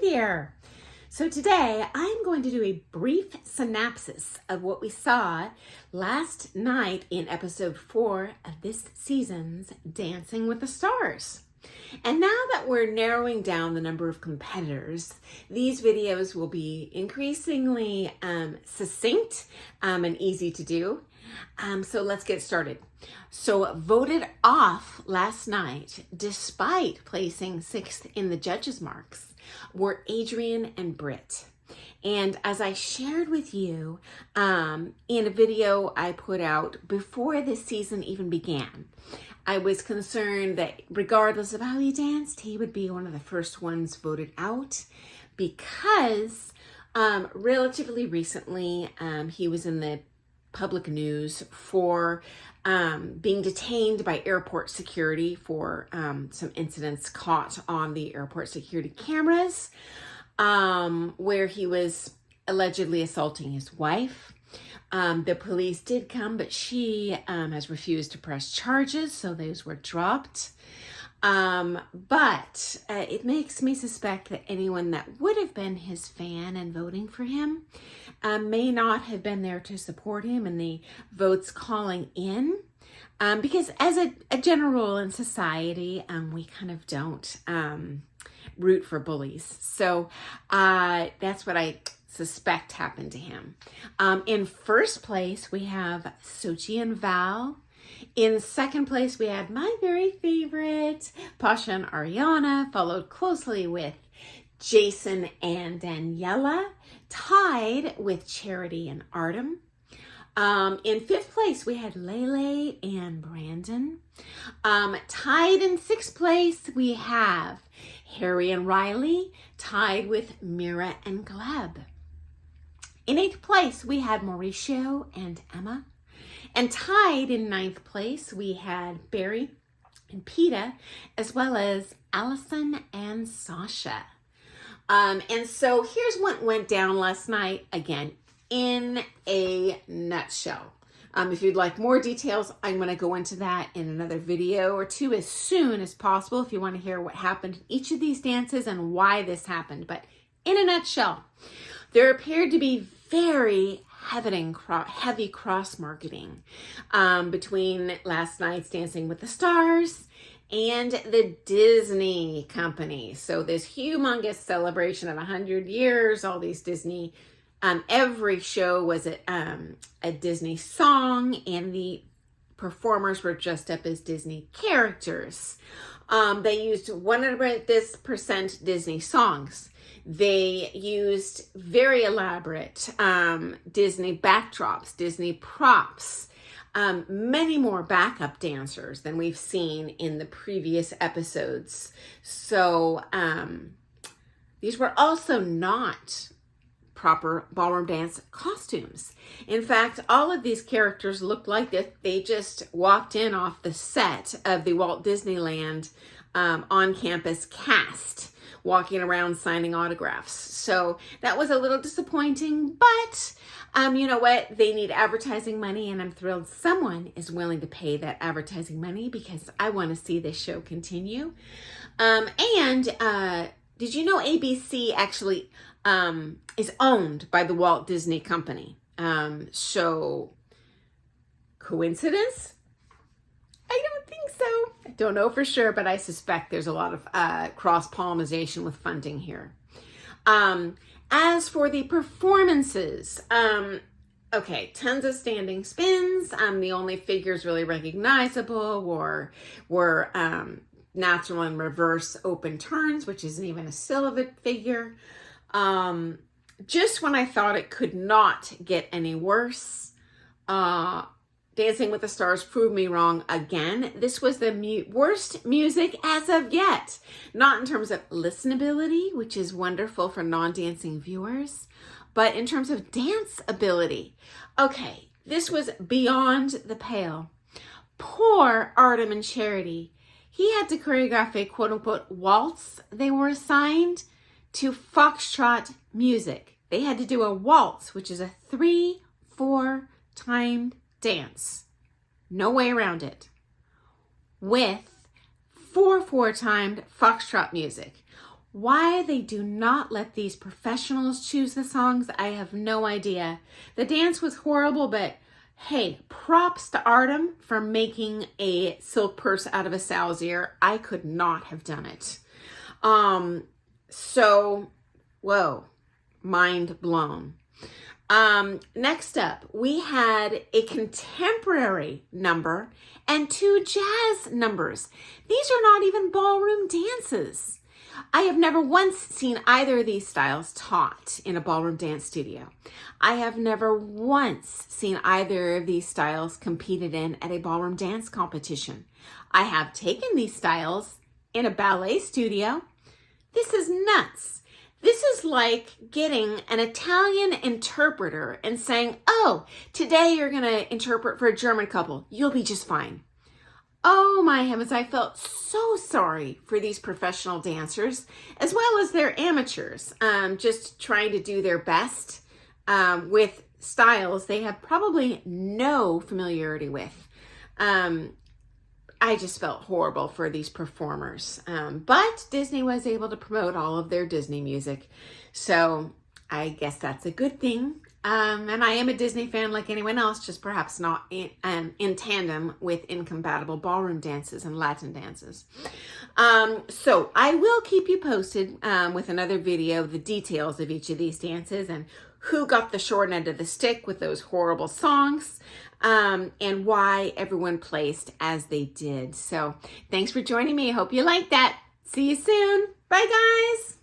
there. So today I'm going to do a brief synopsis of what we saw last night in episode 4 of this season's Dancing with the Stars. And now that we're narrowing down the number of competitors, these videos will be increasingly succinct and easy to do. So let's get started. So voted off last night, despite placing 6th in the judges' marks, were Adrian and Britt. And as I shared with you in a video I put out before this season even began, I was concerned that regardless of how he danced, he would be one of the first ones voted out because relatively recently he was in the public news for being detained by airport security for some incidents caught on the airport security cameras where he was allegedly assaulting his wife. The police did come, but she has refused to press charges, so those were dropped. But it makes me suspect that anyone that would have been his fan and voting for him may not have been there to support him in the votes calling in. Because as a general rule in society, we kind of don't root for bullies. So that's what I suspect happened to him. In first place, we have Sochi and Val. In second place, we had my very favorite, Pasha and Ariana, followed closely with Jason and Daniela, tied with Charity and Artem. In fifth place, we had Lele and Brandon. Tied in sixth place, we have Harry and Riley, tied with Mira and Gleb. In eighth place, we had Mauricio and Emma. And tied in ninth place, we had Barry and Peta, as well as Allison and Sasha. And so here's what went down last night, again, in a nutshell. If you'd like more details, I'm going to go into that in another video or two as soon as possible if you want to hear what happened in each of these dances and why this happened. But in a nutshell, there appeared to be very heavy cross-marketing between last night's Dancing with the Stars and the Disney company. So this humongous celebration of 100 years, all these Disney, every show was a Disney song, and the performers were dressed up as Disney characters. They used 100% Disney songs. They used very elaborate Disney backdrops, Disney props, many more backup dancers than we've seen in the previous episodes. So these were also not proper ballroom dance costumes. In fact, all of these characters looked like they just walked in off the set of the Walt Disneyland on-campus cast, walking around signing autographs. So that was a little disappointing, but you know what? They need advertising money, and I'm thrilled someone is willing to pay that advertising money because I want to see this show continue. Did you know ABC actually is owned by the Walt Disney Company? So coincidence? I don't think so. I don't know for sure, but I suspect there's a lot of cross-pollination with funding here. As for the performances, okay, tons of standing spins. The only figures really recognizable were natural and reverse open turns, which isn't even a silhouette figure. Just when I thought it could not get any worse, Dancing with the Stars proved me wrong again. This was the worst music as of yet. Not in terms of listenability, which is wonderful for non-dancing viewers, but in terms of dance ability. Okay, this was beyond the pale. Poor Artem and Charity. He had to choreograph a quote-unquote waltz. They were assigned to foxtrot music. They had to do a waltz, which is a 3/4 timed dance. No way around it. With 4/4 timed foxtrot music. Why they do not let these professionals choose the songs, I have no idea. The dance was horrible, but hey, props to Artem for making a silk purse out of a sow's ear. I could not have done it. So, whoa, mind blown. Next up, we had a contemporary number and 2 jazz numbers. These are not even ballroom dances. I have never once seen either of these styles taught in a ballroom dance studio. I have never once seen either of these styles competed in at a ballroom dance competition. I have taken these styles in a ballet studio. This is nuts. This is like getting an Italian interpreter and saying, oh, today you're going to interpret for a German couple. You'll be just fine. Oh my heavens, I felt so sorry for these professional dancers as well as their amateurs, just trying to do their best with styles they have probably no familiarity with. I just felt horrible for these performers, but Disney was able to promote all of their Disney music, so I guess that's a good thing. And I am a Disney fan like anyone else, just perhaps not in tandem with incompatible ballroom dances and Latin dances. So I will keep you posted with another video of the details of each of these dances and who got the short end of the stick with those horrible songs, and why everyone placed as they did. So thanks for joining me. I hope you liked that. See you soon. Bye, guys.